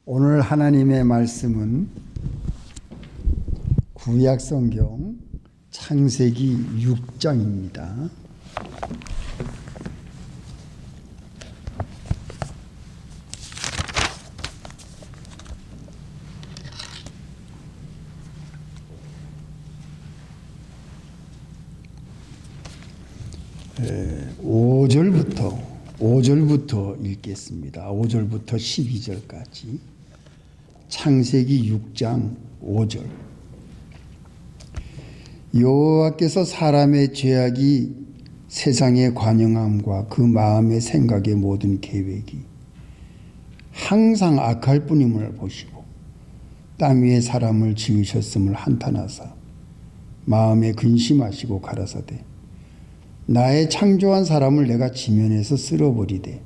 오늘 하나님의 말씀은 구약성경 창세기 6장입니다. 오 5절부터 읽겠습니다. 5절부터 12절까지 창세기 6장 5절. 여호와께서 사람의 죄악이 세상의 관영함과 그 마음의 생각의 모든 계획이 항상 악할 뿐임을 보시고 땅 위에 사람을 지으셨음을 한탄하사 마음에 근심하시고 가라사대 나의 창조한 사람을 내가 지면에서 쓸어버리되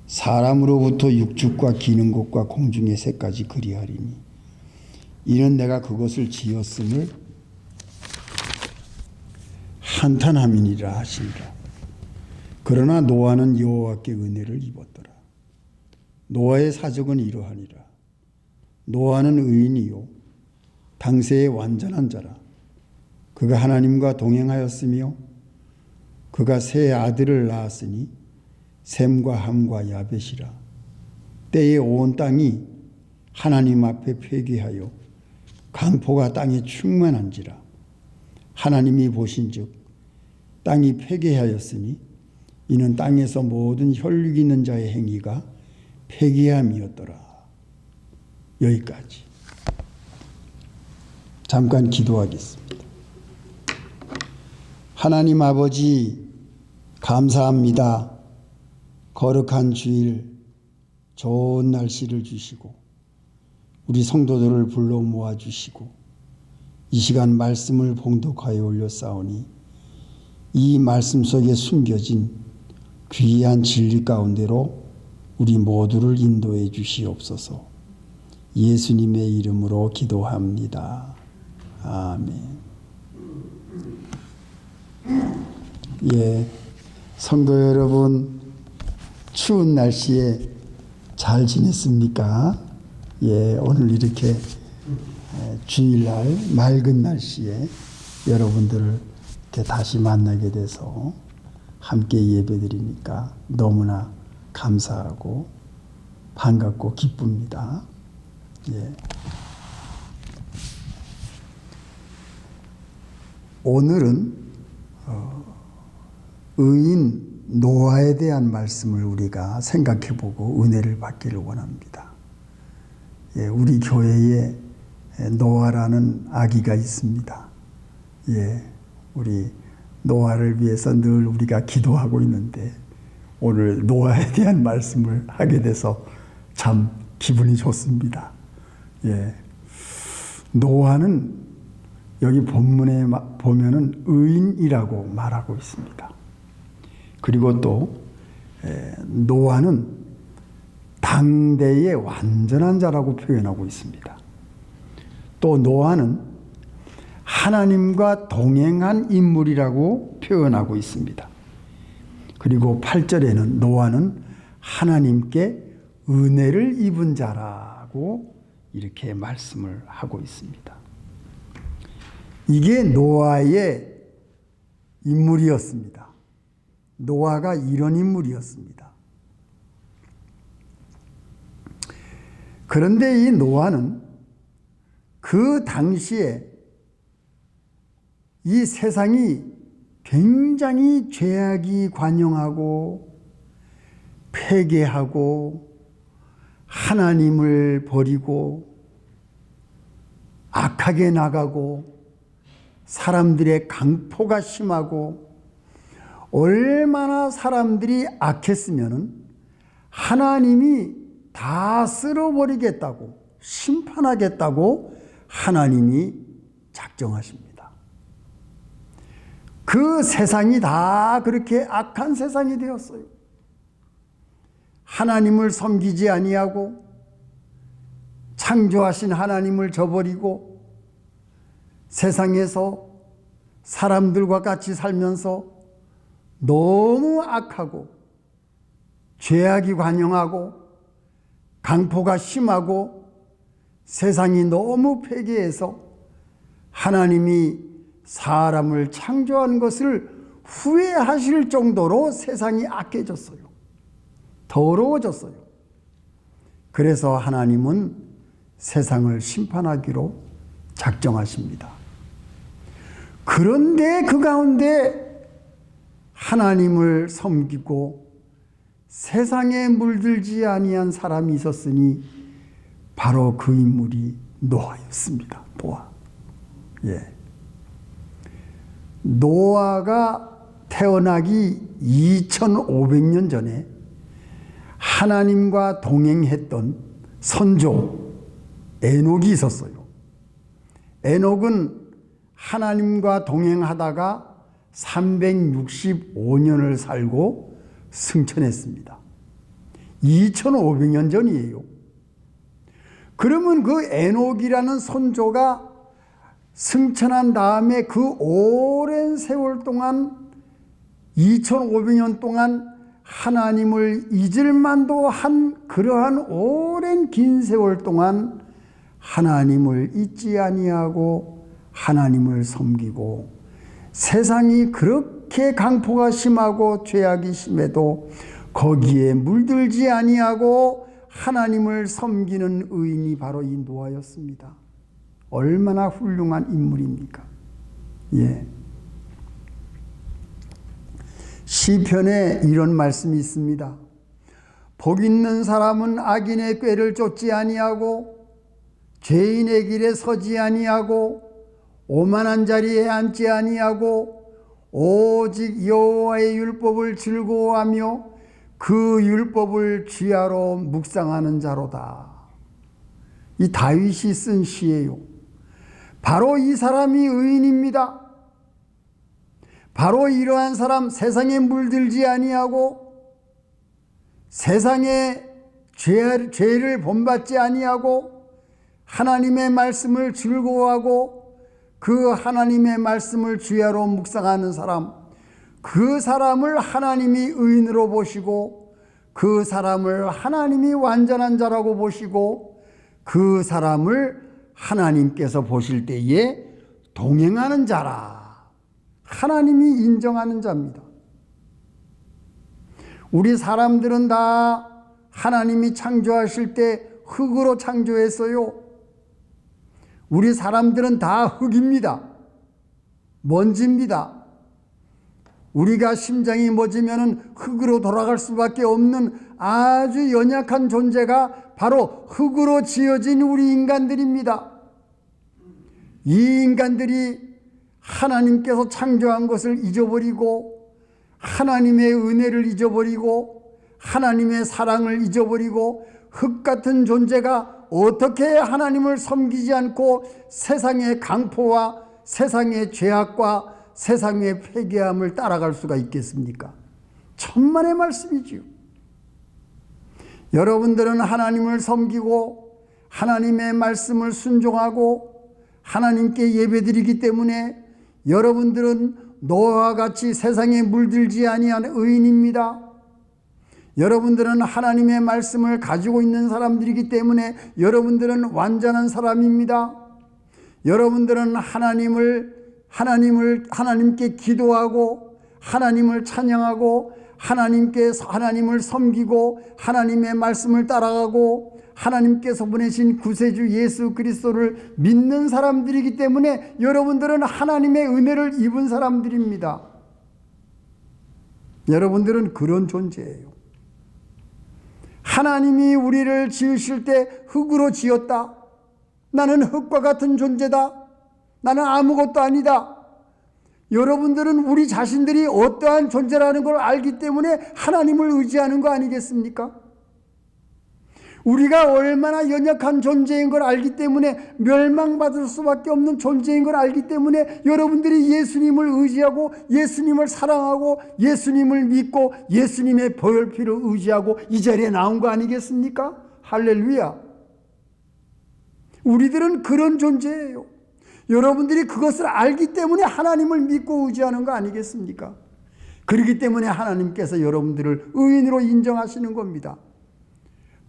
사람으로부터 육축과 기는 것과 공중의 새까지 그리하리니 이는 내가 그것을 지었음을 한탄함이니라 하시니라. 그러나 노아는 여호와께 은혜를 입었더라. 노아의 사적은 이러하니라. 노아는 의인이요 당세의 완전한 자라. 그가 하나님과 동행하였으며 그가 세 아들을 낳았으니 셈과 함과 야벳이라. 때에 온 땅이 하나님 앞에 회개하여 강포가 땅에 충만한지라. 하나님이 보신즉 땅이 회개하였으니 이는 땅에서 모든 혈육 있는 자의 행위가 회개함이었더라. 여기까지. 잠깐 기도하겠습니다. 하나님 아버지 감사합니다. 거룩한 주일 좋은 날씨를 주시고 우리 성도들을 불러 모아주시고 이 시간 말씀을 봉독하여 올렸사오니 이 말씀 속에 숨겨진 귀한 진리 가운데로 우리 모두를 인도해 주시옵소서. 예수님의 이름으로 기도합니다. 아멘. 성도 여러분, 추운 날씨에 잘 지냈습니까? 오늘 이렇게 주일날 맑은 날씨에 여러분들을 이렇게 다시 만나게 돼서 함께 예배드리니까 너무나 감사하고 반갑고 기쁩니다. 오늘은 의인 노아에 대한 말씀을 우리가 생각해보고 은혜를 받기를 원합니다. 우리 교회에 노아라는 아기가 있습니다. 우리 노아를 위해서 늘 우리가 기도하고 있는데 오늘 노아에 대한 말씀을 하게 돼서 참 기분이 좋습니다. 노아는 여기 본문에 보면은 의인이라고 말하고 있습니다. 그리고 또 노아는 당대의 완전한 자라고 표현하고 있습니다. 또 노아는 하나님과 동행한 인물이라고 표현하고 있습니다. 그리고 8절에는 노아는 하나님께 은혜를 입은 자라고 이렇게 말씀을 하고 있습니다. 이게 노아의 인물이었습니다. 노아가 이런 인물이었습니다. 그런데 이 노아는 그 당시에 이 세상이 굉장히 죄악이 관영하고 회개하고 하나님을 버리고 악하게 나가고 사람들의 강포가 심하고 얼마나 사람들이 악했으면 하나님이 다 쓸어버리겠다고 심판하겠다고 하나님이 작정하십니다. 그 세상이 다 그렇게 악한 세상이 되었어요. 하나님을 섬기지 아니하고 창조하신 하나님을 저버리고 세상에서 사람들과 같이 살면서 너무 악하고 죄악이 관영하고 강포가 심하고 세상이 너무 패괴해서 하나님이 사람을 창조한 것을 후회하실 정도로 세상이 악해졌어요. 더러워졌어요. 그래서 하나님은 세상을 심판하기로 작정하십니다. 그런데 그 가운데 하나님을 섬기고 세상에 물들지 아니한 사람이 있었으니 바로 그 인물이 노아였습니다. 노아. 예. 노아가 태어나기 2500년 전에 하나님과 동행했던 선조 에녹이 있었어요. 에녹은 하나님과 동행하다가 365년을 살고 승천했습니다. 2500년 전이에요. 그러면 그 에녹이라는 선조가 승천한 다음에 그 오랜 세월 동안 2500년 동안 하나님을 잊을 만도 한 그러한 오랜 긴 세월 동안 하나님을 잊지 아니하고 하나님을 섬기고 세상이 그렇게 강포가 심하고 죄악이 심해도 거기에 물들지 아니하고 하나님을 섬기는 의인이 바로 이 노아였습니다. 얼마나 훌륭한 인물입니까? 예. 시편에 이런 말씀이 있습니다. 복 있는 사람은 악인의 꾀를 쫓지 아니하고 죄인의 길에 서지 아니하고 오만한 자리에 앉지 아니하고 오직 여호와의 율법을 즐거워하며 그 율법을 주야로 묵상하는 자로다. 이 다윗이 쓴 시예요. 바로 이 사람이 의인입니다. 바로 이러한 사람, 세상에 물들지 아니하고 세상에 죄를 본받지 아니하고 하나님의 말씀을 즐거워하고 그 하나님의 말씀을 주야로 묵상하는 사람, 그 사람을 하나님이 의인으로 보시고 그 사람을 하나님이 완전한 자라고 보시고 그 사람을 하나님께서 보실 때에 동행하는 자라. 하나님이 인정하는 자입니다. 우리 사람들은 다 하나님이 창조하실 때 흙으로 창조했어요. 우리 사람들은 다 흙입니다. 먼지입니다. 우리가 심장이 멎으면 흙으로 돌아갈 수밖에 없는 아주 연약한 존재가 바로 흙으로 지어진 우리 인간들입니다. 이 인간들이 하나님께서 창조한 것을 잊어버리고 하나님의 은혜를 잊어버리고 하나님의 사랑을 잊어버리고 흙 같은 존재가 어떻게 하나님을 섬기지 않고 세상의 강포와 세상의 죄악과 세상의 패괴함을 따라갈 수가 있겠습니까? 천만의 말씀이지요. 여러분들은 하나님을 섬기고 하나님의 말씀을 순종하고 하나님께 예배드리기 때문에 여러분들은 노아와 같이 세상에 물들지 아니한 의인입니다. 여러분들은 하나님의 말씀을 가지고 있는 사람들이기 때문에 여러분들은 완전한 사람입니다. 여러분들은 하나님께 기도하고 하나님을 찬양하고 하나님을 섬기고 하나님의 말씀을 따라가고 하나님께서 보내신 구세주 예수 그리스도를 믿는 사람들이기 때문에 여러분들은 하나님의 은혜를 입은 사람들입니다. 여러분들은 그런 존재예요. 하나님이 우리를 지으실 때 흙으로 지었다. 나는 흙과 같은 존재다. 나는 아무것도 아니다. 여러분들은 우리 자신들이 어떠한 존재라는 걸 알기 때문에 하나님을 의지하는 거 아니겠습니까? 우리가 얼마나 연약한 존재인 걸 알기 때문에 멸망받을 수밖에 없는 존재인 걸 알기 때문에 여러분들이 예수님을 의지하고 예수님을 사랑하고 예수님을 믿고 예수님의 보혈피를 의지하고 이 자리에 나온 거 아니겠습니까? 할렐루야. 우리들은 그런 존재예요. 여러분들이 그것을 알기 때문에 하나님을 믿고 의지하는 거 아니겠습니까? 그렇기 때문에 하나님께서 여러분들을 의인으로 인정하시는 겁니다.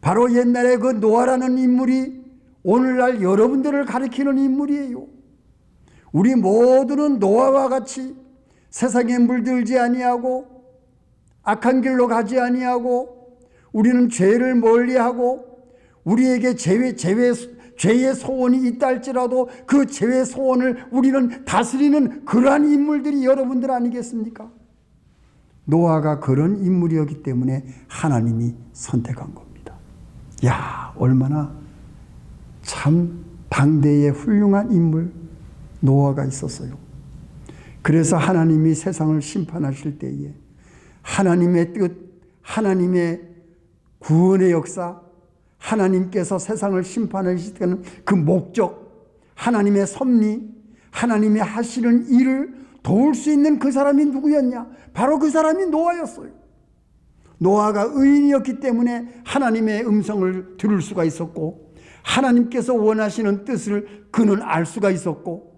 바로 옛날에 그 노아라는 인물이 오늘날 여러분들을 가리키는 인물이에요. 우리 모두는 노아와 같이 세상에 물들지 아니하고 악한 길로 가지 아니하고 우리는 죄를 멀리하고 우리에게 죄의 소원이 있다 할지라도 그 죄의 소원을 우리는 다스리는 그러한 인물들이 여러분들 아니겠습니까? 노아가 그런 인물이었기 때문에 하나님이 선택한 겁니다. 야, 얼마나 참 당대의 훌륭한 인물 노아가 있었어요. 그래서 하나님이 세상을 심판하실 때에 하나님의 뜻, 하나님의 구원의 역사, 하나님께서 세상을 심판하실 때는 그 목적, 하나님의 섭리, 하나님이 하시는 일을 도울 수 있는 그 사람이 누구였냐? 바로 그 사람이 노아였어요. 노아가 의인이었기 때문에 하나님의 음성을 들을 수가 있었고 하나님께서 원하시는 뜻을 그는 알 수가 있었고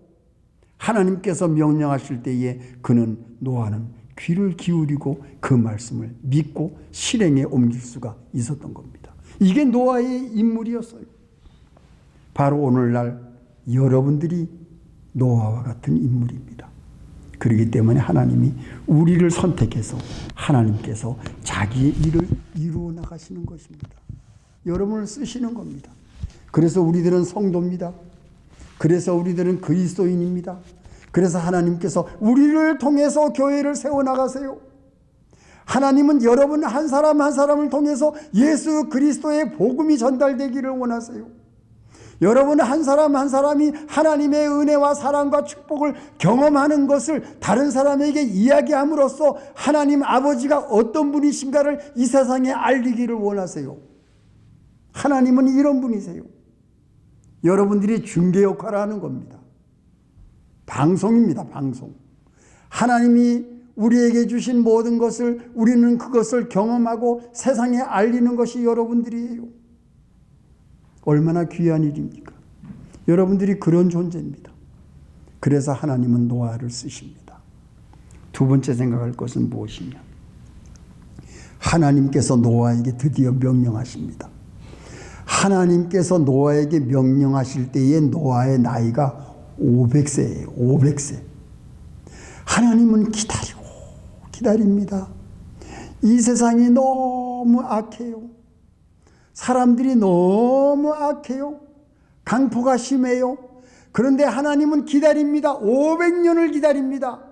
하나님께서 명령하실 때에 그는 노아는 귀를 기울이고 그 말씀을 믿고 실행에 옮길 수가 있었던 겁니다. 이게 노아의 인물이었어요. 바로 오늘날 여러분들이 노아와 같은 인물입니다. 그렇기 때문에 하나님이 우리를 선택해서 하나님께서 자기의 일을 이루어 나가시는 것입니다. 여러분을 쓰시는 겁니다. 그래서 우리들은 성도입니다. 그래서 우리들은 그리스도인입니다. 그래서 하나님께서 우리를 통해서 교회를 세워나가세요. 하나님은 여러분 한 사람 한 사람을 통해서 예수 그리스도의 복음이 전달되기를 원하세요. 여러분 한 사람 한 사람이 하나님의 은혜와 사랑과 축복을 경험하는 것을 다른 사람에게 이야기함으로써 하나님 아버지가 어떤 분이신가를 이 세상에 알리기를 원하세요. 하나님은 이런 분이세요. 여러분들이 중개 역할을 하는 겁니다. 방송입니다. 방송. 하나님이 우리에게 주신 모든 것을 우리는 그것을 경험하고 세상에 알리는 것이 여러분들이에요. 얼마나 귀한 일입니까? 여러분들이 그런 존재입니다. 그래서 하나님은 노아를 쓰십니다. 두 번째 생각할 것은 무엇이냐? 하나님께서 노아에게 드디어 명령하십니다. 하나님께서 노아에게 명령하실 때에 노아의 나이가 500세예요. 500세. 하나님은 기다립니다. 이 세상이 너무 악해요. 사람들이 너무 악해요. 강포가 심해요. 그런데 하나님은 기다립니다. 500년을 기다립니다.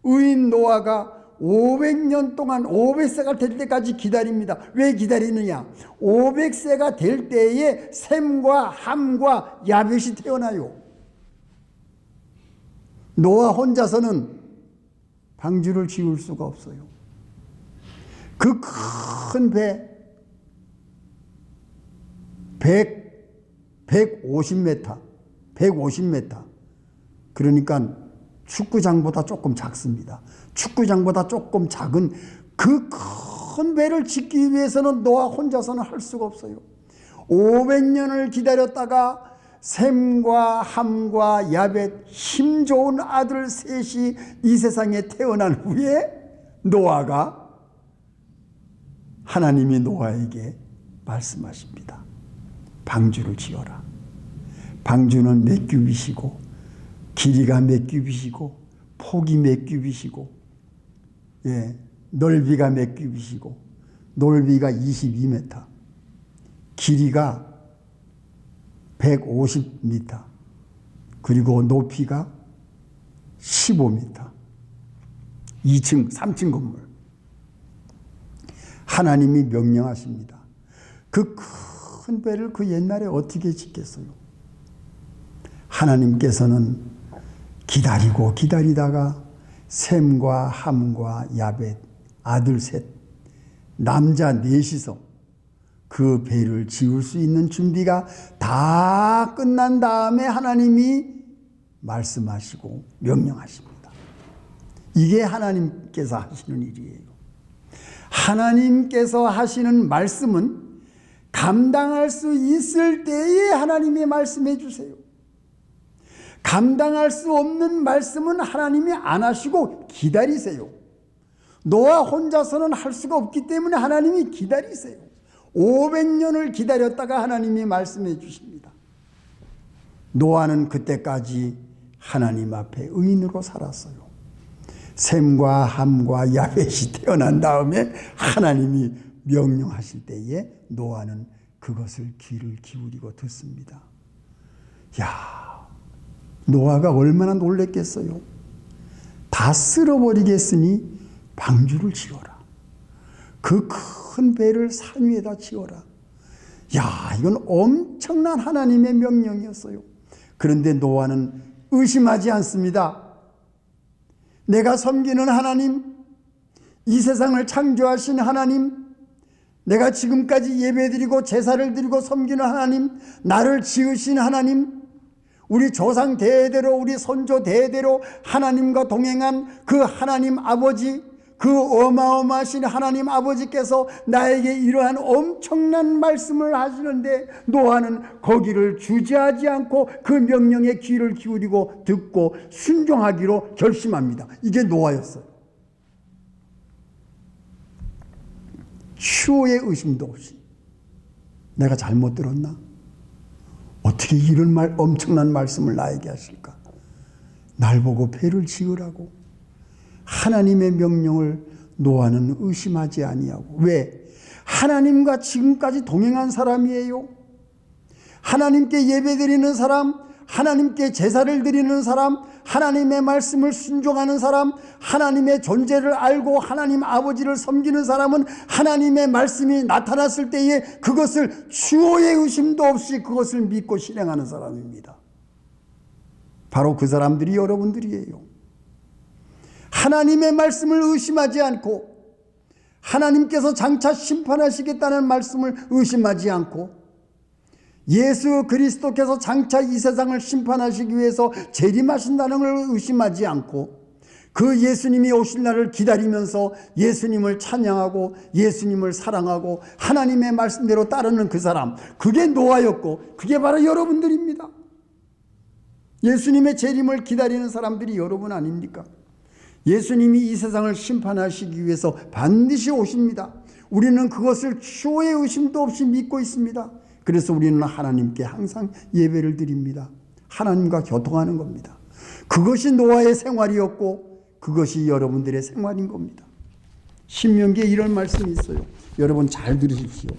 의인 노아가 500년 동안 500세가 될 때까지 기다립니다. 왜 기다리느냐? 500세가 될 때에 셈과 함과 야벳이 태어나요. 노아 혼자서는 방주를 지을 수가 없어요. 그 큰 배 150m. 그러니까 축구장보다 조금 작습니다. 축구장보다 조금 작은 그 큰 배를 짓기 위해서는 노아 혼자서는 할 수가 없어요. 500년을 기다렸다가 셈과 함과 야벳 힘 좋은 아들 셋이 이 세상에 태어난 후에 노아가 하나님이 노아에게 말씀하십니다. 방주를 지어라. 방주는 몇 규빗이고 길이가 몇 규빗이고 폭이 몇 규빗이고 넓이가 몇 규빗이고 넓이가 22m 길이가 150m 그리고 높이가 15m 2층 3층 건물 하나님이 명령하십니다. 그 큰 배를 그 옛날에 어떻게 짓겠어요? 하나님께서는 기다리고 기다리다가 셈과 함과 야벳 아들 셋 남자 넷이서 그 배를 지을 수 있는 준비가 다 끝난 다음에 하나님이 말씀하시고 명령하십니다. 이게 하나님께서 하시는 일이에요. 하나님께서 하시는 말씀은 감당할 수 있을 때에 하나님이 말씀해 주세요. 감당할 수 없는 말씀은 하나님이 안 하시고 기다리세요. 노아 혼자서는 할 수가 없기 때문에 하나님이 기다리세요. 500년을 기다렸다가 하나님이 말씀해 주십니다. 노아는 그때까지 하나님 앞에 의인으로 살았어요. 셈과 함과 야벳이 태어난 다음에 하나님이 명령하실 때에 노아는 그것을 귀를 기울이고 듣습니다. 야, 노아가 얼마나 놀랬겠어요. 다 쓸어버리겠으니 방주를 지어라. 그 큰 배를 산 위에다 지어라. 야, 이건 엄청난 하나님의 명령이었어요. 그런데 노아는 의심하지 않습니다. 내가 섬기는 하나님, 이 세상을 창조하신 하나님, 내가 지금까지 예배드리고 제사를 드리고 섬기는 하나님, 나를 지으신 하나님, 우리 조상 대대로 우리 선조 대대로 하나님과 동행한 그 하나님 아버지, 그 어마어마하신 하나님 아버지께서 나에게 이러한 엄청난 말씀을 하시는데 노아는 거기를 주저하지 않고 그 명령에 귀를 기울이고 듣고 순종하기로 결심합니다. 이게 노아였어요. 추호의 의심도 없이 내가 잘못 들었나? 어떻게 이런 엄청난 말씀을 나에게 하실까? 날 보고 배를 지으라고. 하나님의 명령을 노아는 의심하지 아니하고. 왜? 하나님과 지금까지 동행한 사람이에요. 하나님께 예배드리는 사람, 하나님께 제사를 드리는 사람, 하나님의 말씀을 순종하는 사람, 하나님의 존재를 알고 하나님 아버지를 섬기는 사람은 하나님의 말씀이 나타났을 때에 그것을 추호의 의심도 없이 그것을 믿고 실행하는 사람입니다. 바로 그 사람들이 여러분들이에요. 하나님의 말씀을 의심하지 않고 하나님께서 장차 심판하시겠다는 말씀을 의심하지 않고 예수 그리스도께서 장차 이 세상을 심판하시기 위해서 재림하신다는 걸 의심하지 않고 그 예수님이 오실 날을 기다리면서 예수님을 찬양하고 예수님을 사랑하고 하나님의 말씀대로 따르는 그 사람, 그게 노아였고 그게 바로 여러분들입니다. 예수님의 재림을 기다리는 사람들이 여러분 아닙니까? 예수님이 이 세상을 심판하시기 위해서 반드시 오십니다. 우리는 그것을 추호의 의심도 없이 믿고 있습니다. 그래서 우리는 하나님께 항상 예배를 드립니다. 하나님과 교통하는 겁니다. 그것이 노아의 생활이었고 그것이 여러분들의 생활인 겁니다. 신명기에 이런 말씀이 있어요. 여러분 잘 들으십시오.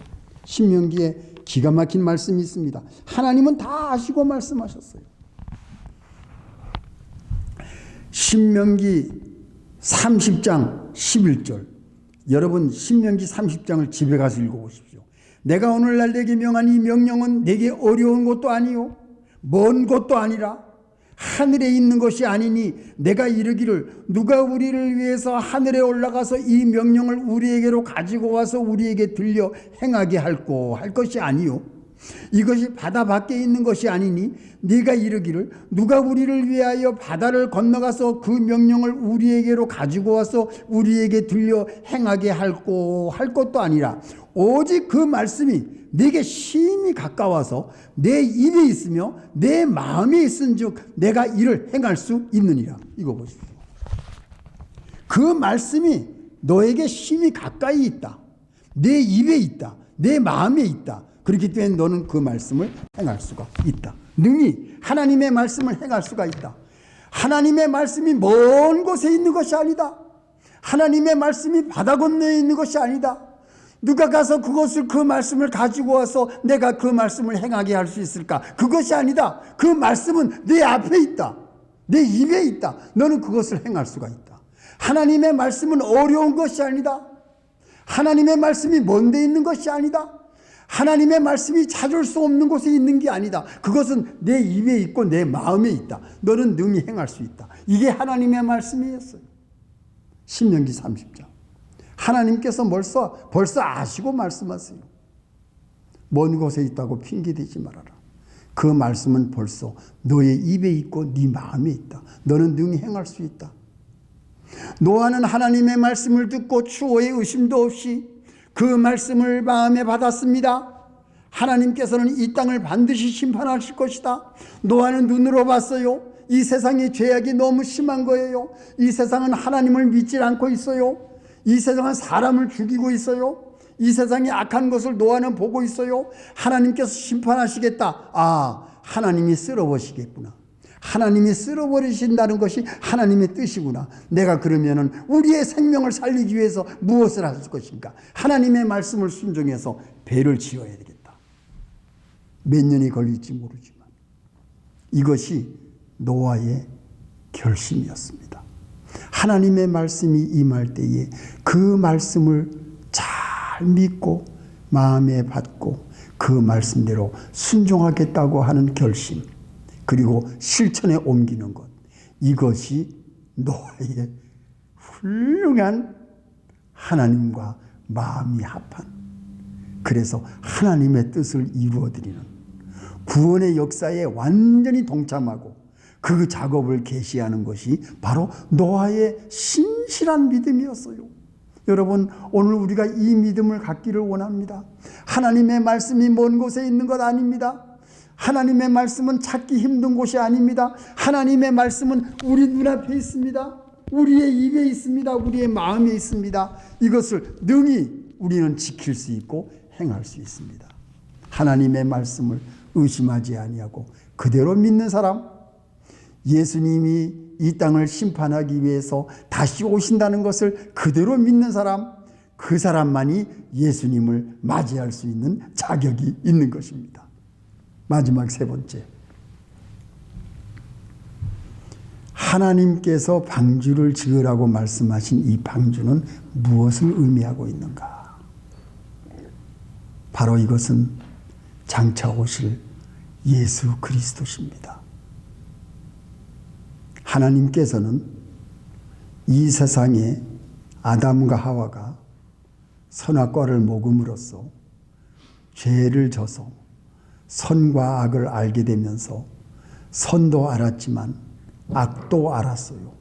신명기에 기가 막힌 말씀이 있습니다. 하나님은 다 아시고 말씀하셨어요. 신명기 30장 11절. 여러분 신명기 30장을 집에 가서 읽어보십시오. 내가 오늘날 내게 명한 이 명령은 내게 어려운 것도 아니요 먼 것도 아니라 하늘에 있는 것이 아니니 내가 이르기를 누가 우리를 위해서 하늘에 올라가서 이 명령을 우리에게로 가지고 와서 우리에게 들려 행하게 할꼬 할 것이 아니요 이것이 바다 밖에 있는 것이 아니니 네가 이르기를 누가 우리를 위하여 바다를 건너가서 그 명령을 우리에게로 가지고 와서 우리에게 들려 행하게 할꼬 할 것도 아니라 오직 그 말씀이 내게 심히 가까워서 내 입에 있으며 내 마음에 있은즉 내가 이를 행할 수 있느니라. 이거 보십시오. 그 말씀이 너에게 심히 가까이 있다. 내 입에 있다. 내 마음에 있다. 그렇기 때문에 너는 그 말씀을 행할 수가 있다. 능히 하나님의 말씀을 행할 수가 있다. 하나님의 말씀이 먼 곳에 있는 것이 아니다. 하나님의 말씀이 바다 건너에 있는 것이 아니다. 누가 가서 그 말씀을 가지고 와서 내가 그 말씀을 행하게 할 수 있을까? 그것이 아니다. 그 말씀은 내 앞에 있다. 내 입에 있다. 너는 그것을 행할 수가 있다. 하나님의 말씀은 어려운 것이 아니다. 하나님의 말씀이 먼 데 있는 것이 아니다. 하나님의 말씀이 찾을 수 없는 곳에 있는 게 아니다. 그것은 내 입에 있고 내 마음에 있다. 너는 능히 행할 수 있다. 이게 하나님의 말씀이었어요. 신명기 30장. 하나님께서 벌써 아시고 말씀하세요. 먼 곳에 있다고 핑계대지 말아라. 그 말씀은 벌써 너의 입에 있고 네 마음에 있다. 너는 능히 행할 수 있다. 노아는 하나님의 말씀을 듣고 추호의 의심도 없이 그 말씀을 마음에 받았습니다. 하나님께서는 이 땅을 반드시 심판하실 것이다. 노아는 눈으로 봤어요. 이 세상의 죄악이 너무 심한 거예요. 이 세상은 하나님을 믿지 않고 있어요. 이 세상은 사람을 죽이고 있어요. 이 세상의 악한 것을 노아는 보고 있어요. 하나님께서 심판하시겠다. 하나님이 쓸어버리시겠구나. 하나님이 쓸어버리신다는 것이 하나님의 뜻이구나. 내가 그러면은 우리의 생명을 살리기 위해서 무엇을 할 것인가? 하나님의 말씀을 순종해서 배를 지어야 되겠다. 몇 년이 걸릴지 모르지만 이것이 노아의 결심이었습니다. 하나님의 말씀이 임할 때에 그 말씀을 잘 믿고 마음에 받고 그 말씀대로 순종하겠다고 하는 결심, 그리고 실천에 옮기는 것, 이것이 노아의 훌륭한 하나님과 마음이 합한, 그래서 하나님의 뜻을 이루어드리는 구원의 역사에 완전히 동참하고 그 작업을 계시하는 것이 바로 노아의 신실한 믿음이었어요. 여러분, 오늘 우리가 이 믿음을 갖기를 원합니다. 하나님의 말씀이 먼 곳에 있는 것 아닙니다. 하나님의 말씀은 찾기 힘든 곳이 아닙니다. 하나님의 말씀은 우리 눈앞에 있습니다. 우리의 입에 있습니다. 우리의 마음에 있습니다. 이것을 능히 우리는 지킬 수 있고 행할 수 있습니다. 하나님의 말씀을 의심하지 아니하고 그대로 믿는 사람, 예수님이 이 땅을 심판하기 위해서 다시 오신다는 것을 그대로 믿는 사람, 그 사람만이 예수님을 맞이할 수 있는 자격이 있는 것입니다. 마지막 세 번째, 하나님께서 방주를 지으라고 말씀하신 이 방주는 무엇을 의미하고 있는가? 바로 이것은 장차 오실 예수 그리스도십니다. 하나님께서는 이 세상에 아담과 하와가 선악과를 먹음으로써 죄를 져서 선과 악을 알게 되면서 선도 알았지만 악도 알았어요.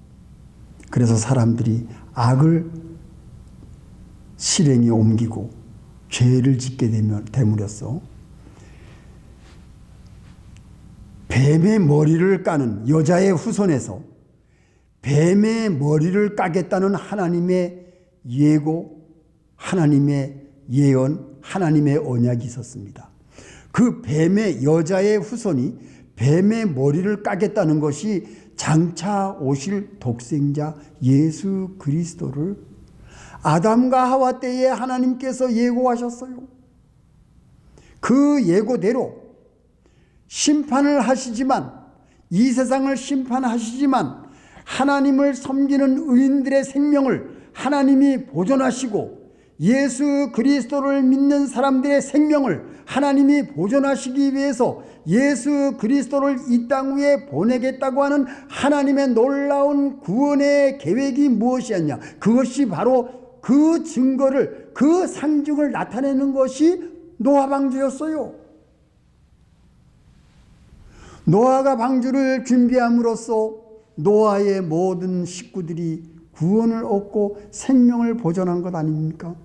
그래서 사람들이 악을 실행에 옮기고 죄를 짓게 됨으로써 뱀의 머리를 까는 여자의 후손에서 뱀의 머리를 까겠다는 하나님의 예고, 하나님의 예언, 하나님의 언약이 있었습니다. 그 뱀의 여자의 후손이 뱀의 머리를 까겠다는 것이 장차 오실 독생자 예수 그리스도를 아담과 하와 때에 하나님께서 예고하셨어요. 그 예고대로 심판을 하시지만, 이 세상을 심판하시지만 하나님을 섬기는 의인들의 생명을 하나님이 보존하시고 예수 그리스도를 믿는 사람들의 생명을 하나님이 보존하시기 위해서 예수 그리스도를 이 땅 위에 보내겠다고 하는 하나님의 놀라운 구원의 계획이 무엇이었냐? 그것이 바로 그 증거를, 그 상징을 나타내는 것이 노아 방주였어요. 노아가 방주를 준비함으로써 노아의 모든 식구들이 구원을 얻고 생명을 보존한 것 아닙니까?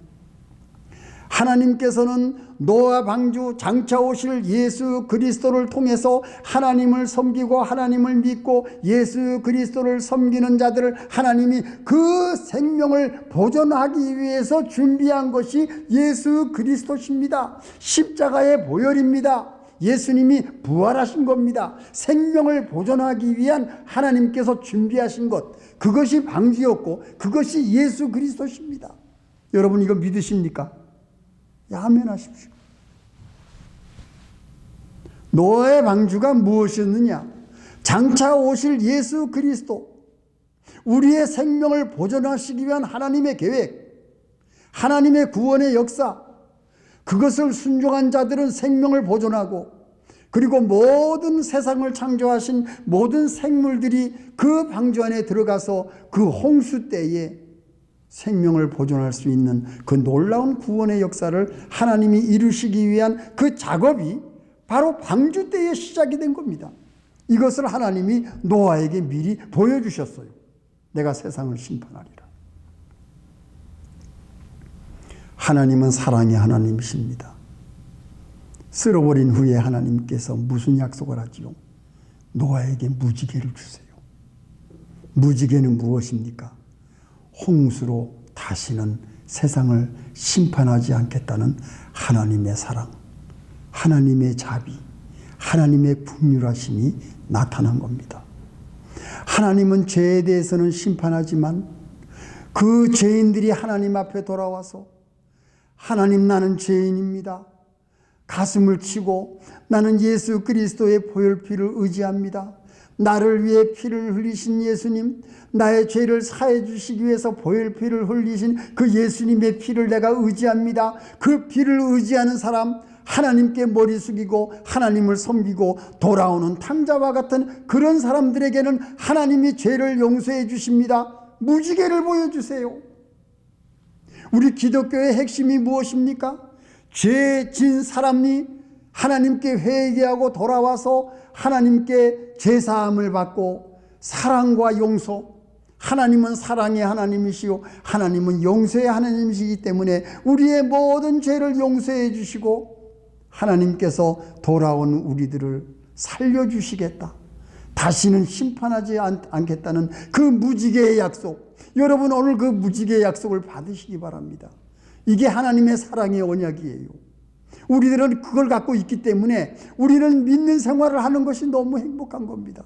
하나님께서는 노아 방주 장차 오실 예수 그리스도를 통해서 하나님을 섬기고 하나님을 믿고 예수 그리스도를 섬기는 자들을 하나님이 그 생명을 보존하기 위해서 준비한 것이 예수 그리스도십니다. 십자가의 보혈입니다. 예수님이 부활하신 겁니다. 생명을 보존하기 위한 하나님께서 준비하신 것, 그것이 방주였고 그것이 예수 그리스도십니다. 여러분, 이거 믿으십니까? 아멘 하십시오. 노아의 방주가 무엇이었느냐? 장차 오실 예수 그리스도, 우리의 생명을 보존하시기 위한 하나님의 계획, 하나님의 구원의 역사, 그것을 순종한 자들은 생명을 보존하고, 그리고 모든 세상을 창조하신 모든 생물들이 그 방주 안에 들어가서 그 홍수 때에 생명을 보존할 수 있는 그 놀라운 구원의 역사를 하나님이 이루시기 위한 그 작업이 바로 방주 때에 시작이 된 겁니다. 이것을 하나님이 노아에게 미리 보여주셨어요. 내가 세상을 심판하리라. 하나님은 사랑의 하나님이십니다. 쓸어버린 후에 하나님께서 무슨 약속을 하지요? 노아에게 무지개를 주세요. 무지개는 무엇입니까? 홍수로 다시는 세상을 심판하지 않겠다는 하나님의 사랑, 하나님의 자비, 하나님의 긍휼하심이 나타난 겁니다. 하나님은 죄에 대해서는 심판하지만 그 죄인들이 하나님 앞에 돌아와서 하나님, 나는 죄인입니다. 가슴을 치고 나는 예수 그리스도의 보혈피를 의지합니다. 나를 위해 피를 흘리신 예수님, 나의 죄를 사해 주시기 위해서 보혈피를 흘리신 그 예수님의 피를 내가 의지합니다. 그 피를 의지하는 사람, 하나님께 머리 숙이고 하나님을 섬기고 돌아오는 탕자와 같은 그런 사람들에게는 하나님이 죄를 용서해 주십니다. 무지개를 보여주세요. 우리 기독교의 핵심이 무엇입니까? 죄 진 사람이 하나님께 회개하고 돌아와서 하나님께 제사함을 받고 사랑과 용서, 하나님은 사랑의 하나님이시요 하나님은 용서의 하나님이시기 때문에 우리의 모든 죄를 용서해 주시고 하나님께서 돌아온 우리들을 살려주시겠다, 다시는 심판하지 않겠다는 그 무지개의 약속, 여러분 오늘 그 무지개의 약속을 받으시기 바랍니다. 이게 하나님의 사랑의 언약이에요. 우리들은 그걸 갖고 있기 때문에 우리는 믿는 생활을 하는 것이 너무 행복한 겁니다.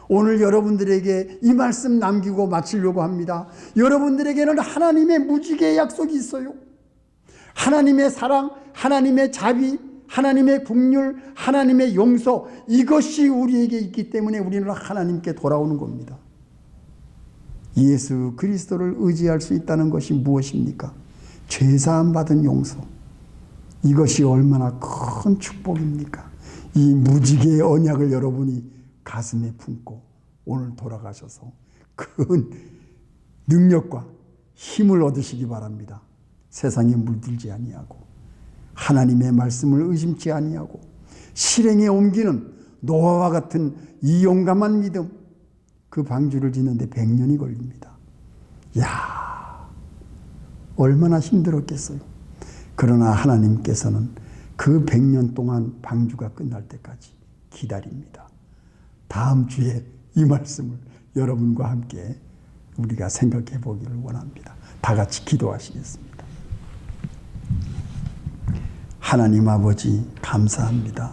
오늘 여러분들에게 이 말씀 남기고 마치려고 합니다. 여러분들에게는 하나님의 무지개의 약속이 있어요. 하나님의 사랑, 하나님의 자비, 하나님의 긍휼, 하나님의 용서, 이것이 우리에게 있기 때문에 우리는 하나님께 돌아오는 겁니다. 예수 그리스도를 의지할 수 있다는 것이 무엇입니까? 죄사함 받은 용서. 이것이 얼마나 큰 축복입니까? 이 무지개의 언약을 여러분이 가슴에 품고 오늘 돌아가셔서 큰 능력과 힘을 얻으시기 바랍니다. 세상에 물들지 아니하고 하나님의 말씀을 의심치 아니하고 실행에 옮기는 노아와 같은 이 용감한 믿음, 그 방주를 짓는데 100년이 걸립니다. 야, 얼마나 힘들었겠어요. 그러나 하나님께서는 그 100년 동안 방주가 끝날 때까지 기다립니다. 다음 주에 이 말씀을 여러분과 함께 우리가 생각해 보기를 원합니다. 다 같이 기도하시겠습니다. 하나님 아버지, 감사합니다.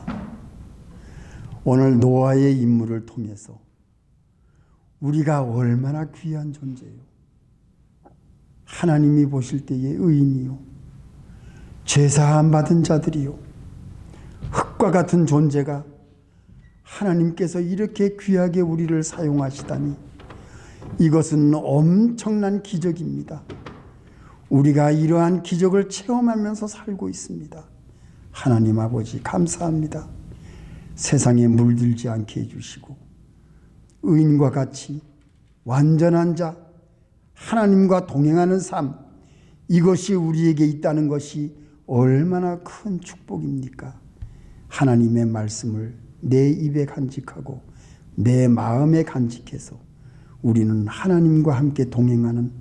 오늘 노아의 인물을 통해서 우리가 얼마나 귀한 존재요. 하나님이 보실 때의 의인이요, 죄사함 받은 자들이요, 흙과 같은 존재가 하나님께서 이렇게 귀하게 우리를 사용하시다니, 이것은 엄청난 기적입니다. 우리가 이러한 기적을 체험하면서 살고 있습니다. 하나님 아버지, 감사합니다. 세상에 물들지 않게 해주시고 의인과 같이 완전한 자, 하나님과 동행하는 삶, 이것이 우리에게 있다는 것이 얼마나 큰 축복입니까? 하나님의 말씀을 내 입에 간직하고 내 마음에 간직해서 우리는 하나님과 함께 동행하는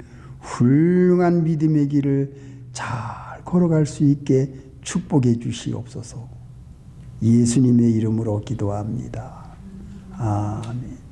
훌륭한 믿음의 길을 잘 걸어갈 수 있게 축복해 주시옵소서. 예수님의 이름으로 기도합니다. 아멘.